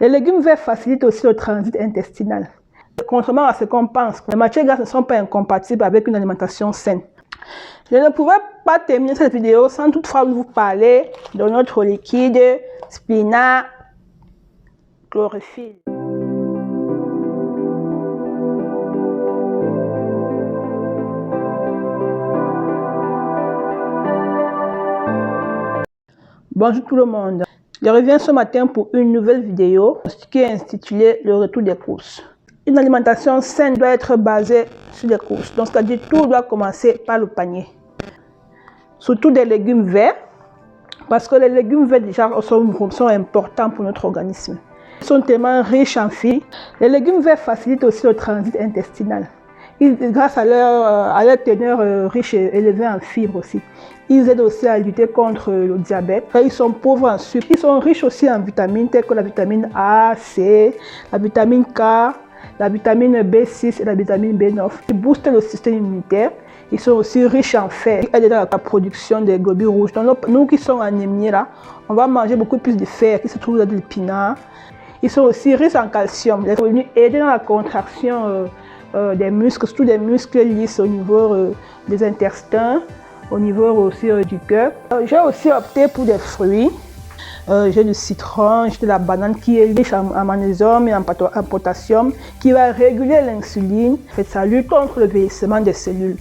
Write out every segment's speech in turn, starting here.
Les légumes verts facilitent aussi le transit intestinal. Contrairement à ce qu'on pense, les matières grasses ne sont pas incompatibles avec une alimentation saine. Je ne pouvais pas terminer cette vidéo sans toutefois vous parler de notre liquide spina chlorophylle. Bonjour tout le monde, je reviens ce matin pour une nouvelle vidéo qui est intitulée Le retour des courses. Une alimentation saine doit être basée sur les courses, donc c'est-à-dire tout doit commencer par le panier. Surtout des légumes verts, parce que les légumes verts déjà sont importants pour notre organisme. Ils sont tellement riches en fibres. Les légumes verts facilitent aussi le transit intestinal. Grâce à leur teneur riche et élevée en fibres aussi. Ils aident aussi à lutter contre le diabète. Ils sont pauvres en sucre. Ils sont riches aussi en vitamines telles que la vitamine A, C, la vitamine K, la vitamine B6 et la vitamine B9. Ils boostent le système immunitaire. Ils sont aussi riches en fer. Ils aident dans la production des globules rouges. Donc nous qui sommes anémiés là, on va manger beaucoup plus de fer qui se trouve dans l'épinard. Ils sont aussi riches en calcium. Ils sont venus aider dans la contraction des muscles, surtout des muscles lisses au niveau des intestins, au niveau aussi du cœur. J'ai aussi opté pour des fruits. J'ai du citron, j'ai de la banane qui est riche en magnésium et en potassium, qui va réguler l'insuline. Ça lutte contre le vieillissement des cellules.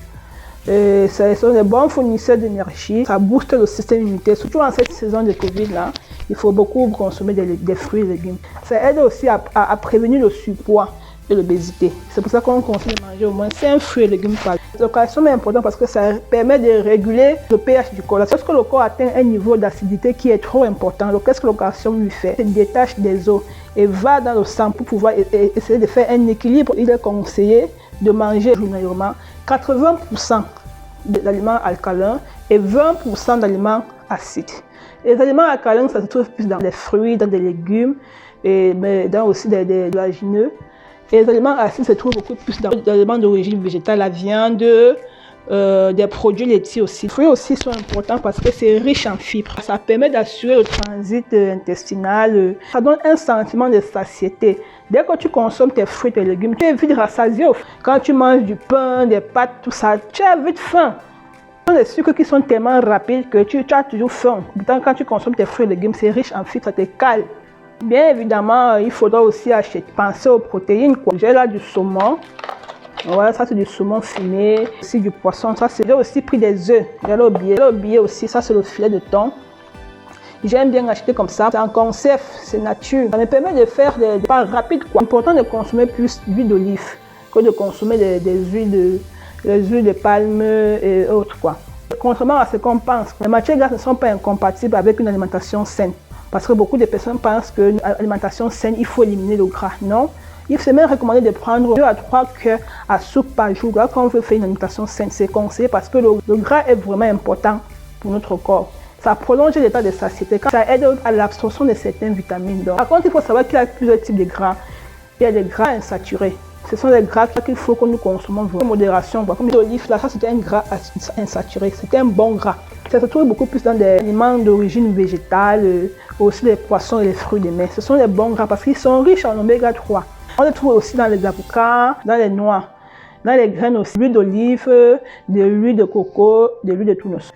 Ce sont des bons fournisseurs d'énergie. Ça booste le système immunitaire, surtout en cette saison de Covid là. Il faut beaucoup consommer des fruits et légumes. Ça aide aussi à prévenir le surpoids et l'obésité. C'est pour ça qu'on conseille de manger au moins 5 fruits et légumes par jour. Le calcium est important parce que ça permet de réguler le pH du corps. Lorsque le corps atteint un niveau d'acidité qui est trop important, qu'est-ce que le calcium lui fait? Il détache des os et va dans le sang pour pouvoir essayer de faire un équilibre. Il est conseillé de manger journalièrement 80% d'aliments alcalins et 20% d'aliments acides. Les aliments alcalins, ça se trouve plus dans les fruits, dans des légumes, mais dans aussi des oléagineux. Et les aliments acides se trouvent beaucoup plus dans les aliments d'origine végétale, la viande, des produits laitiers aussi. Les fruits aussi sont importants parce que c'est riche en fibres. Ça permet d'assurer le transit intestinal. Ça donne un sentiment de satiété. Dès que tu consommes tes fruits et tes légumes, tu es vite rassasié. Quand tu manges du pain, des pâtes, tout ça, tu as vite faim. Ce sont des sucres qui sont tellement rapides que tu as toujours faim. Pourtant, quand tu consommes tes fruits et légumes, c'est riche en fibres, ça te cale. Bien évidemment, il faudra aussi penser aux protéines. J'ai là du saumon. Voilà, ça c'est du saumon fumé, aussi du poisson. Ça c'est, j'ai aussi pris des œufs. J'ai oublié aussi, ça c'est le filet de thon. J'aime bien acheter comme ça. C'est en conserve, c'est nature. Ça me permet de faire des repas rapides. C'est important de consommer plus d'huile d'olive que de consommer des huiles de palme et autres quoi. Contrairement à ce qu'on pense, les matières grasses ne sont pas incompatibles avec une alimentation saine. Parce que beaucoup de personnes pensent que l'alimentation saine, il faut éliminer le gras. Non, il est même recommandé de prendre 2 à 3 cuillères à soupe par jour. Là, quand on veut faire une alimentation saine, c'est conseillé parce que le gras est vraiment important pour notre corps. Ça prolonge l'état de satiété, ça aide à l'absorption de certaines vitamines. Donc, par contre, il faut savoir qu'il y a plusieurs types de gras. Il y a des gras insaturés. Ce sont des gras qu'il faut que nous consommons en modération. Comme l'olive, là, ça c'est un gras insaturé, c'est un bon gras. Ça se trouve beaucoup plus dans des aliments d'origine végétale, aussi les poissons et les fruits de mer. Ce sont des bons gras parce qu'ils sont riches en oméga 3. On les trouve aussi dans les avocats, dans les noix, dans les graines aussi, de l'huile d'olive, de l'huile de coco, de l'huile de tournesol.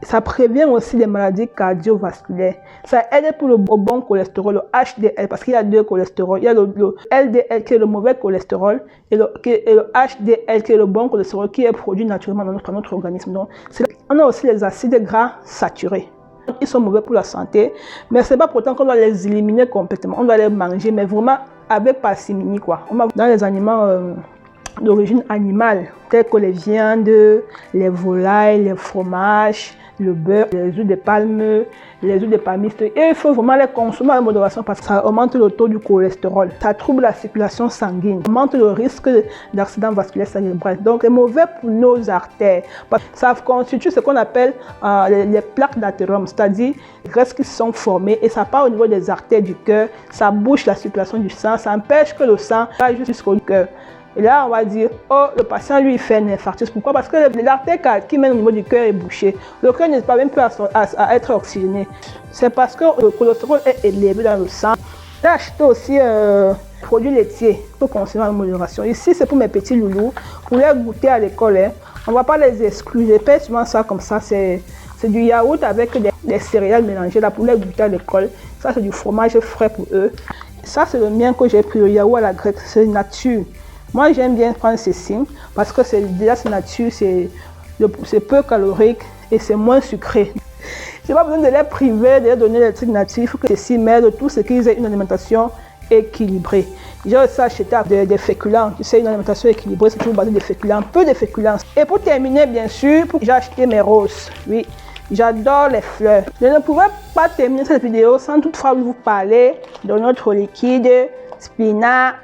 Ça prévient aussi les maladies cardiovasculaires. Ça aide pour le bon cholestérol, le HDL, parce qu'il y a 2 cholestérols. Il y a le LDL qui est le mauvais cholestérol et le HDL qui est le bon cholestérol qui est produit naturellement dans notre organisme. Donc, on a aussi les acides gras saturés. Ils sont mauvais pour la santé, mais ce n'est pas pourtant qu'on doit les éliminer complètement. On doit les manger, mais vraiment avec parcimonie quoi. Dans les aliments d'origine animale, tels que les viandes, les volailles, les fromages, le beurre, les huiles de palme, les huiles de palmiste. Et il faut vraiment les consommer en modération parce que ça augmente le taux du cholestérol. Ça trouble la circulation sanguine, augmente le risque d'accident vasculaire cérébral. Donc c'est mauvais pour nos artères. Ça constitue ce qu'on appelle les plaques d'athérome, c'est-à-dire les graisses qui sont formées et ça part au niveau des artères du cœur, ça bouche la circulation du sang, ça empêche que le sang aille jusqu'au cœur. Et là, on va dire, oh, le patient, lui, il fait un infarctus. Pourquoi? Parce que l'artère qui mène au niveau du cœur est bouchée. Le cœur n'est pas même plus à être oxygéné. C'est parce que le cholestérol est élevé dans le sang. J'ai acheté aussi produits laitiers pour consommer en modération. Ici, c'est pour mes petits loulous, pour les goûter à l'école. Hein. On ne va pas les exclure. Je paie souvent ça comme ça. C'est du yaourt avec des céréales mélangées là pour les goûter à l'école. Ça, c'est du fromage frais pour eux. Ça, c'est le mien que j'ai pris, le yaourt à la grecque. C'est nature. Moi, j'aime bien prendre ceci parce que déjà c'est nature, c'est peu calorique et c'est moins sucré. Je n'ai pas besoin de les priver, de leur donner des trucs nature. Il faut que ceci m'aide tout ce qu'ils aient une alimentation équilibrée. J'ai aussi acheté des féculents. Tu sais, une alimentation équilibrée, c'est toujours basé des féculents, peu de féculents. Et pour terminer, bien sûr, j'ai acheté mes roses. Oui, j'adore les fleurs. Je ne pouvais pas terminer cette vidéo sans toutefois vous parler de notre liquide Spina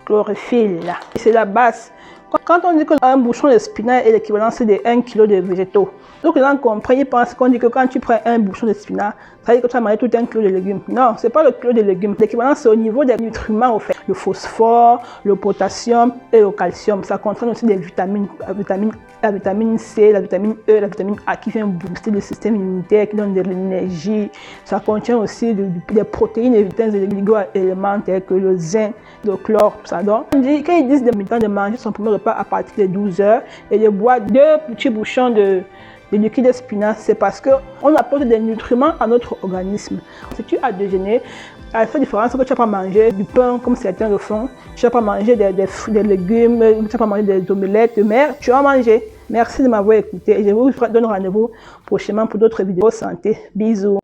chlorophylle. C'est la base. Quand on dit qu'un bouchon de spinat est l'équivalent de 1 kg de végétaux, donc les gens comprennent, ils pensent qu'on dit que quand tu prends un bouchon de spinat, ça veut dire que tu as mangé tout 1 kg de légumes. Non, ce n'est pas le kilo de légumes. L'équivalent, c'est au niveau des nutriments, au fait. Le phosphore, le potassium et le calcium. Ça contient aussi des vitamines, la vitamine C, la vitamine E, la vitamine A qui vient booster le système immunitaire, qui donne de l'énergie. Ça contient aussi des protéines et vitamines et des oligo-éléments tels que le zinc, le chlore, tout ça. Donc, quand ils disent de manger son premier repas à partir de 12 heures et de boire 2 petits bouchons de liquide spinat, c'est parce qu'on apporte des nutriments à notre organisme. Si tu as déjeuné, la seule différence, c'est que tu n'as pas mangé du pain comme certains le font, tu n'as pas mangé des légumes, tu n'as pas mangé des omelettes, mais tu as mangé. Merci de m'avoir écouté et je vous donne rendez-vous prochainement pour d'autres vidéos santé. Bisous.